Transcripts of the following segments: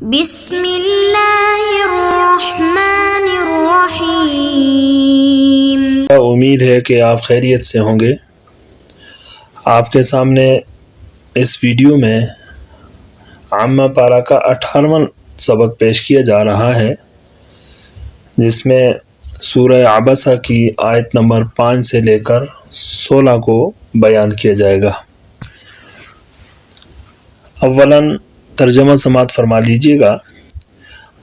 بسم اللہ الرحمن الرحیم۔ امید ہے کہ آپ خیریت سے ہوں گے۔ آپ کے سامنے اس ویڈیو میں عامہ پارہ کا 18واں سبق پیش کیا جا رہا ہے، جس میں سورہ عبسہ کی آیت نمبر 5 سے لے کر 16 کو بیان کیا جائے گا۔ اولاً ترجمہ سماعت فرما لیجیے گا۔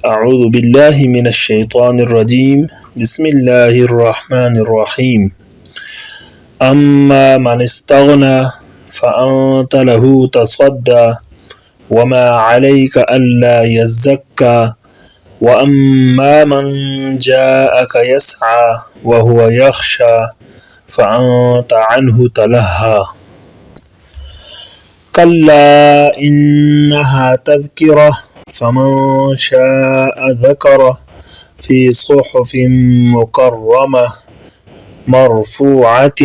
اعوذ باللہ من الشیطان الرجیم، بسم اللہ الرحمن الرحیم۔ اما من استغنى فانت له تصدى وما عليك الا يزكى واما من جاءك يسعى وهو يخشى فانت عنه تلهى كلا انها تذكرة فمن شاء ذكره في صحف مكرمة مرفوعة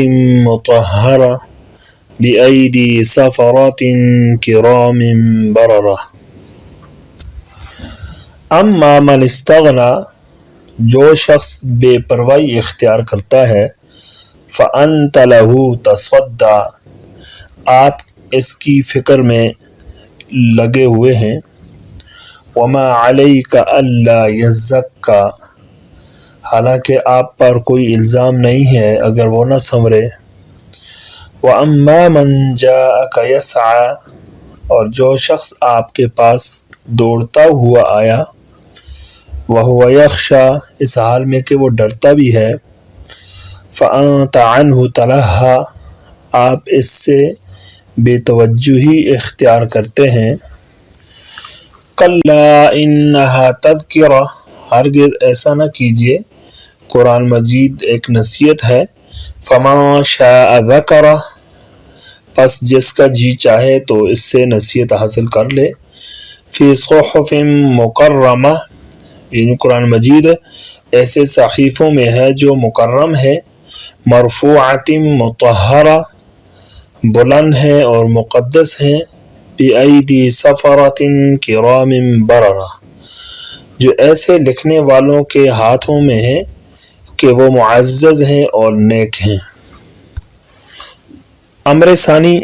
مطهرة بأيدي سفرة كرام بررة۔ اما من استغنى، جو شخص بے پرواہی اختیار کرتا ہے، فأنت له تصدى، آپ اس کی فکر میں لگے ہوئے ہیں۔ وما علیک الا یزکا، حالانکہ آپ پر کوئی الزام نہیں ہے اگر وہ نہ سنورے۔ واما من جاءک یسعی، اور جو شخص آپ کے پاس دوڑتا ہوا آیا، وہو یخشی، اس حال میں کہ وہ ڈرتا بھی ہے، فانت عنہ تلہی، آپ اس سے بے توجہی اختیار کرتے ہیں۔ کلا انہا تذکرہ، ہرگز ایسا نہ کیجیے، قرآن مجید ایک نصیحت ہے۔ فمن شاء ذکرہ، پس جس کا جی چاہے تو اس سے نصیحت حاصل کر لے۔ فی صحف مکرمہ، یعنی قرآن مجید ایسے صحیفوں میں ہے جو مکرم ہے، مرفوعۃ مطہرہ، بلند ہے اور مقدس ہے، بِأَيْدِي سَفَرَةٍ كِرَامٍ بَرَرَةٍ، جو ایسے لکھنے والوں کے ہاتھوں میں ہیں کہ وہ معزز ہیں اور نیک ہیں۔ امر ثانی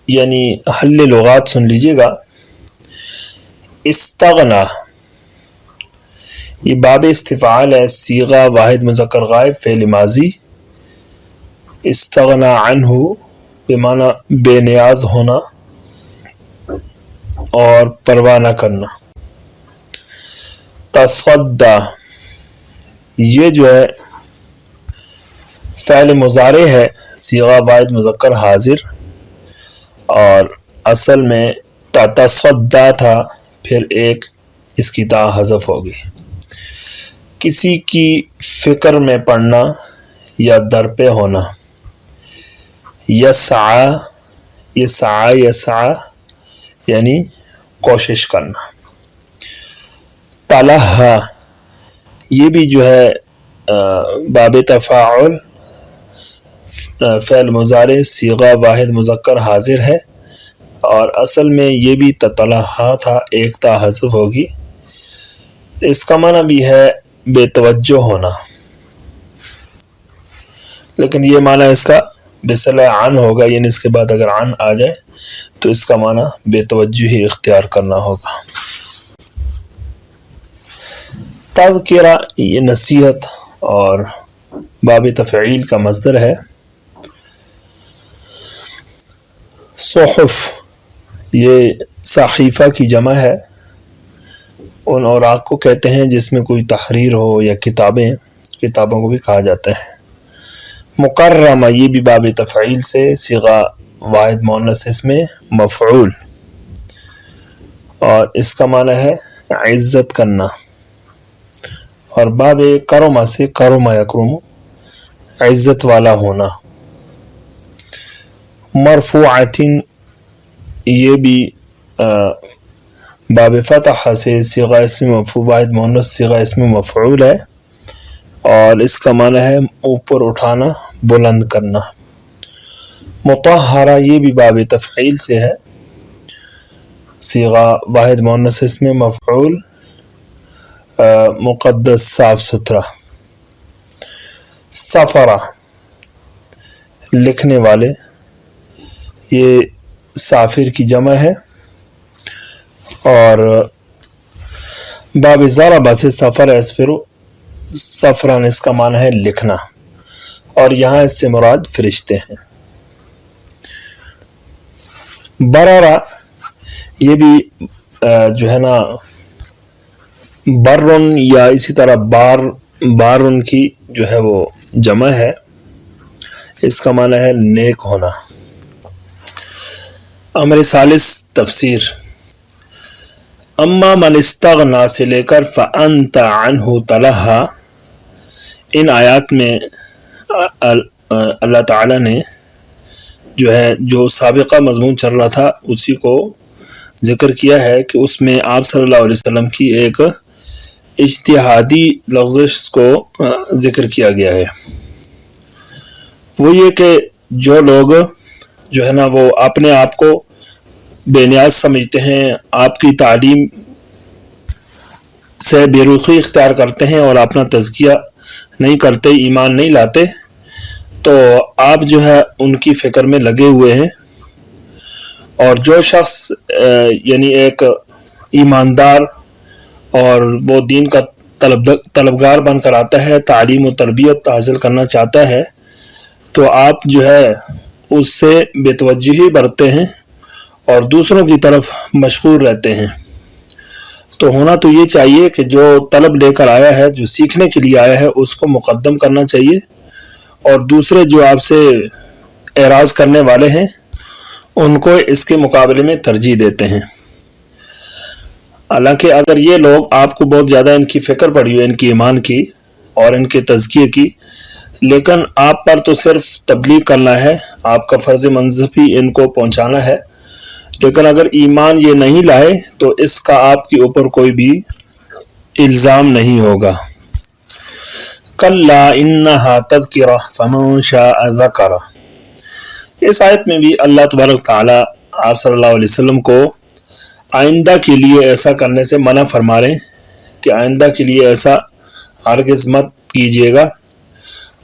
یعنی حل لغات سن لیجیے گا۔ استغنا، یہ باب استفعال ہے، صیغہ واحد مذکر غائب، فعل ماضی۔ استغنا عنہ بمعنی بے نیاز ہونا اور پرواہ نہ کرنا۔ تصدی، یہ جو ہے فعل مضارع ہے، صیغہ واحد مذکر حاضر، اور اصل میں تصدی تھا، پھر ایک اس کی تا حذف ہوگی۔ کسی کی فکر میں پڑنا یا در پہ ہونا۔ یسعی، یسعی یعنی کوشش کرنا۔ تلہی، یہ بھی جو ہے باب تفاعل، فعل مضارع صیغہ واحد مذکر حاضر ہے، اور اصل میں یہ بھی تتلہی تھا، ایک تا حذف ہوگی۔ اس کا معنی بھی ہے بے توجہ ہونا، لیکن یہ معنی اس کا بصلہ عن ہوگا، یعنی اس کے بعد اگر عن آ جائے تو اس کا معنی بے توجہی اختیار کرنا ہوگا۔ تذکرہ، یہ نصیحت اور باب تفعیل کا مصدر ہے۔ صحف، یہ صحیفہ کی جمع ہے، ان اوراق کو کہتے ہیں جس میں کوئی تحریر ہو یا کتابوں کو بھی کہا جاتا ہے۔ مکرمہ، یہ بھی باب تفعیل سے، صیغہ واحد مؤنث اس میں مفعول، اور اس کا معنی ہے عزت کرنا، اور باب کرمہ سے کرم یکرم، عزت والا ہونا۔ مرفوعۃ، یہ بھی باب فتح سے، صیغہ اسم مفعول واحد مؤنث صیغہ اسم مفعول ہے، اور اس کا معنی ہے اوپر اٹھانا، بلند کرنا۔ مطہرہ، یہ بھی باب تفعیل سے ہے، صیغہ واحد مؤنث اسم مفعول مقدس صاف ستھرا. سفرہ لکھنے والے، یہ سافر کی جمع ہے، اور باب ضرب سے سفر یسفر سفران اس کا معنی ہے لکھنا، اور یہاں اس سے مراد فرشتے ہیں. برارا یہ بھی جو ہے نا برن یا اسی طرح بارن کی جو ہے وہ جمع ہے، اس کا معنی ہے نیک ہونا. امر ثالث تفسیر. اما من استغنا سے لے کر فانت عنہ تلہا، ان آیات میں اللہ تعالی نے جو سابقہ مضمون چل رہا تھا اسی کو ذکر کیا ہے کہ اس میں آپ صلی اللہ علیہ وسلم کی ایک اجتہادی لغزش کو ذکر کیا گیا ہے. وہ یہ کہ جو لوگ جو ہے نا وہ اپنے آپ کو بے نیاز سمجھتے ہیں، آپ کی تعلیم سے بے رخی اختیار کرتے ہیں اور اپنا تزکیہ نہیں کرتے، ایمان نہیں لاتے، تو آپ جو ہے ان کی فکر میں لگے ہوئے ہیں. اور جو شخص یعنی ایک ایماندار اور وہ دین کا طلبگار بن کر آتا ہے، تعلیم و تربیت حاصل کرنا چاہتا ہے، تو آپ جو ہے اس سے بے توجہی برتتے ہیں اور دوسروں کی طرف مشغول رہتے ہیں. تو ہونا تو یہ چاہیے کہ جو طلب لے کر آیا ہے، جو سیکھنے کے لیے آیا ہے، اس کو مقدم کرنا چاہیے، اور دوسرے جو آپ سے اعراض کرنے والے ہیں ان کو اس کے مقابلے میں ترجیح دیتے ہیں. حالانکہ اگر یہ لوگ آپ کو بہت زیادہ ان کی فکر پڑی ہے، ان کی ایمان کی اور ان کے تزکیے کی، لیکن آپ پر تو صرف تبلیغ کرنا ہے، آپ کا فرض منصبی ان کو پہنچانا ہے، لیکن اگر ایمان یہ نہیں لائے تو اس کا آپ کے اوپر کوئی بھی الزام نہیں ہوگا. کلا انہا تذکرہ فمن شاء ذکر. اس آیت میں بھی اللہ تبارک تعالی آپ صلی اللہ علیہ وسلم کو آئندہ کے لیے ایسا کرنے سے منع فرما رہے ہیں کہ آئندہ کے لیے ایسا ہرگز مت کیجیے گا،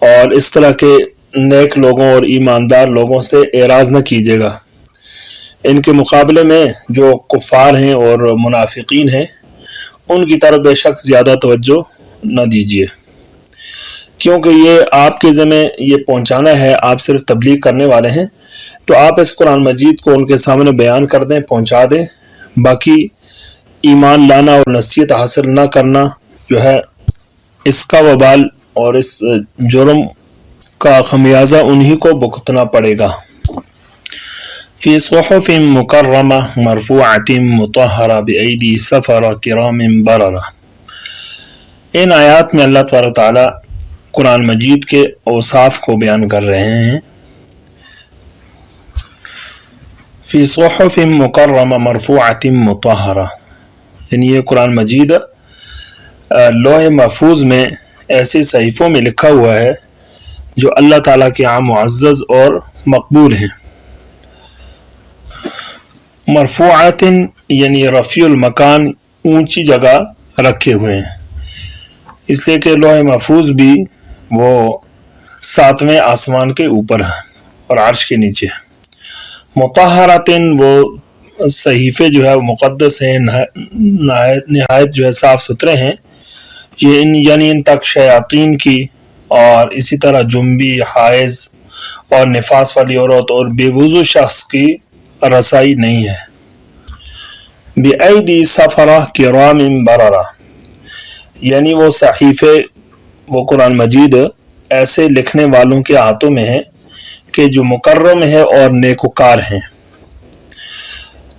اور اس طرح کے نیک لوگوں اور ایماندار لوگوں سے اعراض نہ کیجیے گا. ان کے مقابلے میں جو کفار ہیں اور منافقین ہیں ان کی طرف بے شک زیادہ توجہ نہ دیجیے، کیونکہ یہ آپ کے ذمہ یہ پہنچانا ہے، آپ صرف تبلیغ کرنے والے ہیں. تو آپ اس قرآن مجید کو ان کے سامنے بیان کر دیں، پہنچا دیں. باقی ایمان لانا اور نصیحت حاصل نہ کرنا جو ہے اس کا وبال اور اس جرم کا خمیازہ انہی کو بھگتنا پڑے گا. فی صحف مکرمہ مرفوعۃ مطہرہ بایدی سفرہ کرام بررہ. ان آیات میں اللہ تبارک تعالی قرآن مجید کے اوصاف کو بیان کر رہے ہیں. فی صحف مکرمہ مرفوعۃ مطہرہ، یعنی یہ قرآن مجید لوح محفوظ میں ایسے صحیفوں میں لکھا ہوا ہے جو اللہ تعالیٰ کے عام معزز اور مقبول ہیں. مرفوعات یعنی رفیع المکان، اونچی جگہ رکھے ہوئے ہیں، اس لیے کہ لوح محفوظ بھی وہ 7ویں آسمان کے اوپر ہے اور عرش کے نیچے. مطہرات وہ صحیفے جو ہے وہ مقدس ہیں، نہایت جو ہے صاف ستھرے ہیں. یہ یعنی ان تک شیاطین کی اور اسی طرح جنبی، حائض اور نفاس والی عورت اور بے وضو شخص کی رسائی نہیں ہے. بِأَيْدِي سَفَرَةٍ كِرَامٍ بَرَرَةٍ، یعنی وہ صحیفے، وہ قرآن مجید ایسے لکھنے والوں کے ہاتھوں میں ہے کہ جو مکرم ہے اور نیکوکار ہیں.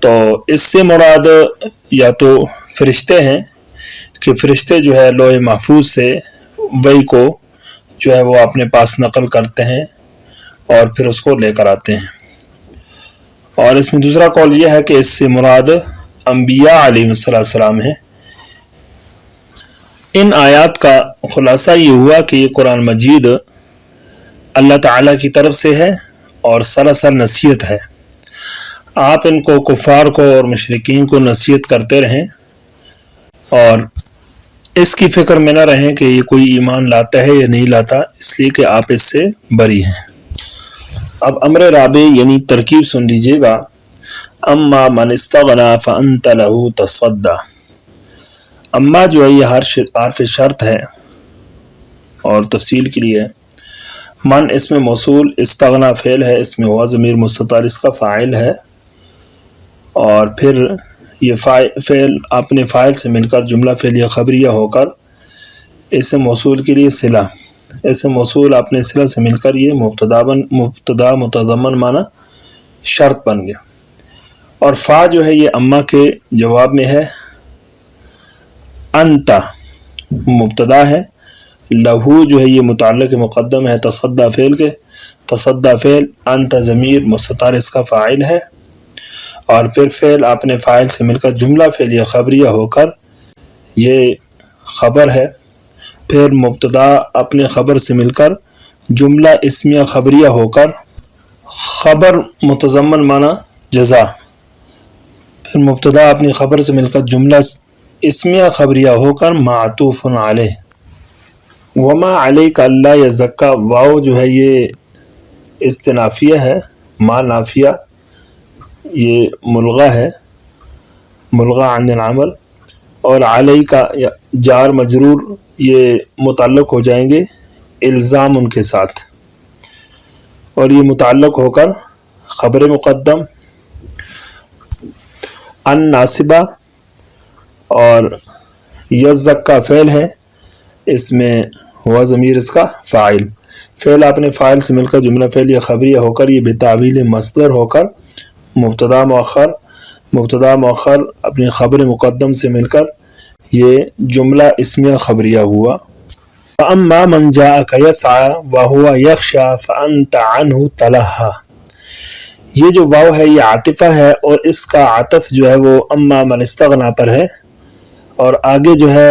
تو اس سے مراد یا تو فرشتے ہیں کہ فرشتے جو ہے لوح محفوظ سے وحی کو جو ہے وہ اپنے پاس نقل کرتے ہیں اور پھر اس کو لے کر آتے ہیں. اور اس میں دوسرا قول یہ ہے کہ اس سے مراد انبیاء علیہ السلام ہیں. ان آیات کا خلاصہ یہ ہوا کہ یہ قرآن مجید اللہ تعالیٰ کی طرف سے ہے اور سراسر نصیحت ہے. آپ ان کو کفار کو اور مشرکین کو نصیحت کرتے رہیں اور اس کی فکر میں نہ رہیں کہ یہ کوئی ایمان لاتا ہے یا نہیں لاتا، اس لیے کہ آپ اس سے بری ہیں۔ اب امر رابع یعنی ترکیب سن لیجئے گا، اما من استغنا فانت له تصدع۔ اما جو ہے یہ حرف شرط ہے اور تفصیل کے لیے من اس میں موصول، استغنا فعل ہے، اس میں ہوا ضمیر مستتر اس کا فاعل ہے، اور پھر یہ فعل اپنے فاعل سے مل کر جملہ فعلیہ خبریہ ہو کر اس موصول کے لیے صلہ، اس موصول اپنے صلہ سے مل کر یہ مبتدا متضمن معنی شرط بن گیا، اور فا جو ہے یہ اما کے جواب میں ہے، انت مبتدا ہے، لہو جو ہے یہ متعلق مقدم ہے تصدع فعل کے، تصدع فعل، انت ضمیر مستتر اس کا فاعل ہے، اور پھر فعل اپنے فاعل سے مل کر جملہ فعلیہ خبریہ ہو کر یہ خبر ہے، پھر مبتدا اپنے خبر سے مل کر جملہ اسمیہ خبریہ ہو کر خبر متضمن معنی جزا، پھر مبتدا اپنی خبر سے مل کر جملہ اسمیہ خبریہ ہو کر معطوف علیہ۔ وما علیک اللہ یزکا، واو جو ہے یہ استنافیہ ہے، ما نافیہ، یہ ملغہ ہے، ملغہ عن العمل، اور علیہ کا جار مجرور یہ متعلق ہو جائیں گے الزام ان کے ساتھ، اور یہ متعلق ہو کر خبر مقدم ان ناصبہ، اور یزکا فعل ہے، اس میں ہوا ضمیر اس کا فاعل، فعل اپنے فاعل سے مل کر جملہ فعلیہ خبریہ ہو کر یہ بتعویل مصدر ہو کر مبتدا مؤخر اپنی خبر مقدم سے مل کر یہ جملہ اسمیہ خبریہ ہوا۔ فَأَمَّا مَنْ جَاءَكَ يَسْعَى وَهُوَ يَخْشَى فَأَنْتَ عَنْهُ تَلَهَّى، یہ جو واو ہے یہ عاطفہ ہے، اور اس کا عطف جو ہے وہ اما من استغنا پر ہے، اور آگے جو ہے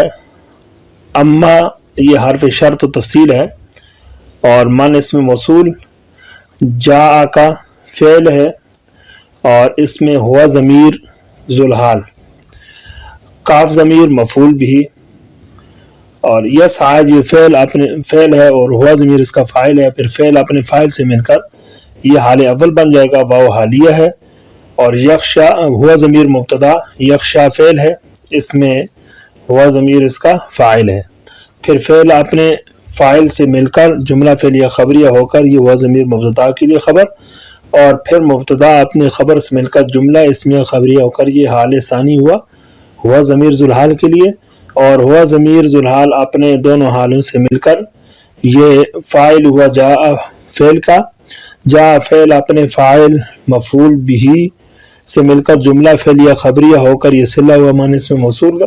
اما یہ حرف شرط و تفصیل ہے، اور من اس میں موصول، جاء کا فعل ہے، اور اس میں ہوا ضمیر ذوالحال، کاف ضمیر مفعول بھی، اور یسعی یہ فعل ہے اور ہوا ضمیر اس کا فاعل ہے، پھر فعل اپنے فاعل سے مل کر یہ حال اول بن جائے گا، واو حالیہ ہے، اور یخشا ہوا ضمیر مبتدا، یخشا فعل ہے، اس میں ہوا ضمیر اس کا فاعل ہے، پھر فعل اپنے فاعل سے مل کر جملہ فعلیہ خبریہ ہو کر یہ ہوا ضمیر مبتدا کے لیے خبر، اور پھر مبتدا اپنے خبر سے مل کر جملہ اسمیہ خبریہ ہو کر یہ حال ثانی ہوا ضمیر ذوالحال کے لیے، اور ہوا ضمیر ذوالحال اپنے دونوں حالوں سے مل کر یہ فاعل ہوا جاء فعل کا، جاء فعل اپنے فاعل مفعول بھی سے مل کر جملہ فعلیہ خبریہ ہو کر یہ صلہ ہوا مانس میں موصول کا،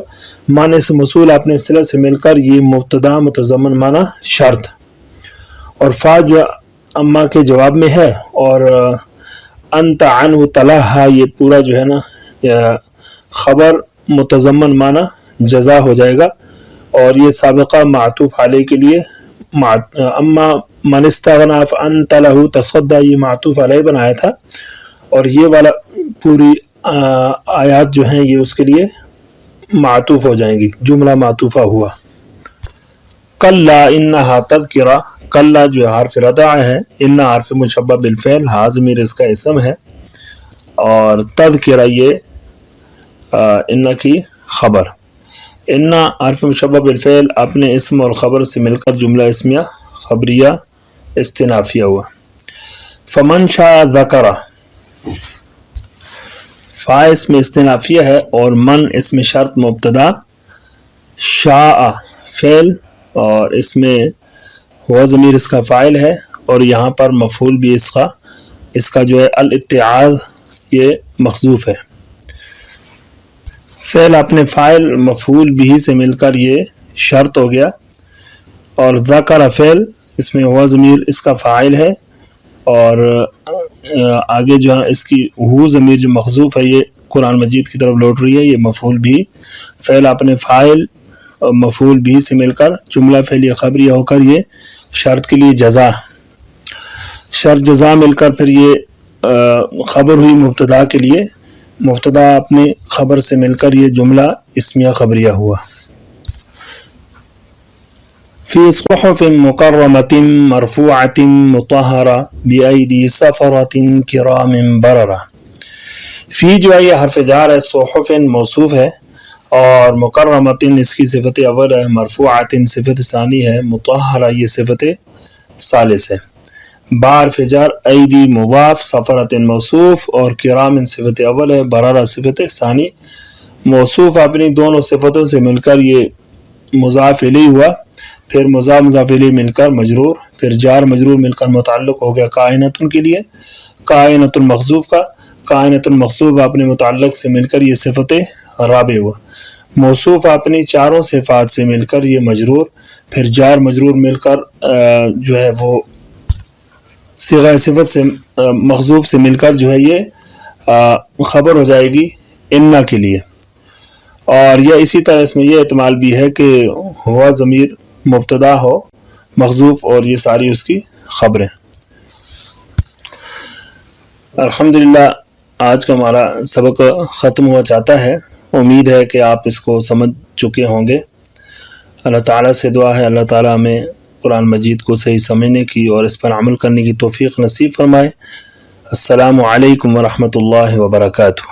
مانس موصول اپنے صلہ سے مل کر یہ مبتدا متضمن معنی شرط، اور فا جو اما کے جواب میں ہے، اور انت عنہ تلہا یہ پورا جو ہے نا خبر متضمن معنی جزا ہو جائے گا، اور یہ سابقہ معطوف علیہ کے لیے اما من استغنا فانت له تصدع یہ معطوف علیہ بنایا تھا، اور یہ والا پوری آیات جو ہیں یہ اس کے لیے معطوف ہو جائیں گی، جملہ معطوفہ ہوا۔ کلا انہا تذکرہ، کلا جو حرف ردع ہے، انہا حرف مشبہ بالفعل، ہا ضمیر اس کا اسم ہے، اور تذکرہ یہ انہا کی خبر، انہا حرف مشبہ بالفعل اپنے اسم اور خبر سے مل کر جملہ اسمیہ خبریہ استنافیہ ہوا۔ فمن شاء ذکرہ، فا اس میں استنافیہ ہے، اور من اس میں شرط مبتدا، شاء فعل، اور اس میں ہوا ضمیر اس کا فاعل ہے، اور یہاں پر مفعول بھی اس کا جو ہے الاتعاظ یہ محذوف ہے، فعل اپنے فاعل مفعول بھی سے مل کر یہ شرط ہو گیا، اور ذکر فعل اس میں ہوا ضمیر اس کا فاعل ہے، اور آگے جو ہے اس کی ہو ضمیر جو محذوف ہے یہ قرآن مجید کی طرف لوٹ رہی ہے، یہ مفعول بھی، فعل اپنے فاعل مفعول بھی سے مل کر جملہ فعلیہ خبریہ ہو کر یہ شرط کے لیے جزا، شرط جزا مل کر پھر یہ خبر ہوئی مبتدا کے لیے، مبتدا اپنے خبر سے مل کر یہ جملہ اسمیہ خبریہ ہوا۔ فی صحف مکرمۃ مرفوعۃ مطہرہ بأیدی سفرۃ کرام بررہ۔ فی جو ہے یہ حرف جار ہے، صحف موصوف ہے، اور مکرمۃ اس کی صفت اول ہے، مرفوعۃ صفت ثانی ہے، مطہرہ یہ صفت ثالث ہے۔ بار فجار ایدی مضاف، سفرۃ موصوف، اور کرام صفت اول ہے، بررہ صفت ثانی۔ موصوف اپنی دونوں صفتوں سے مل کر یہ مضاف الیہ ہوا، پھر مضاف الیہ مل کر مجرور، پھر جار مجرور مل کر متعلق ہو گیا کائنۃ کے لیے، کائنۃ المخصوف کا، کائنۃ المخصوف اپنے متعلق سے مل کر یہ صفت رابع ہوا۔ موصوف اپنی چاروں صفات سے مل کر یہ مجرور، پھر جار مجرور مل کر جو ہے وہ صیغہ صفت سے مخصوف سے مل کر جو ہے یہ خبر ہو جائے گی انا کے لیے۔ اور یہ اسی طرح اس میں یہ احتمال بھی ہے کہ ہوا ضمیر مبتدا ہو مخصوف اور یہ ساری اس کی خبریں۔ الحمدللہ آج کا ہمارا سبق ختم ہوا چاہتا ہے، امید ہے کہ آپ اس کو سمجھ چکے ہوں گے۔ اللہ تعالیٰ سے دعا ہے اللہ تعالیٰ ہمیں قرآن مجید کو صحیح سمجھنے کی اور اس پر عمل کرنے کی توفیق نصیب فرمائے۔ السلام علیکم ورحمۃ اللہ وبرکاتہ۔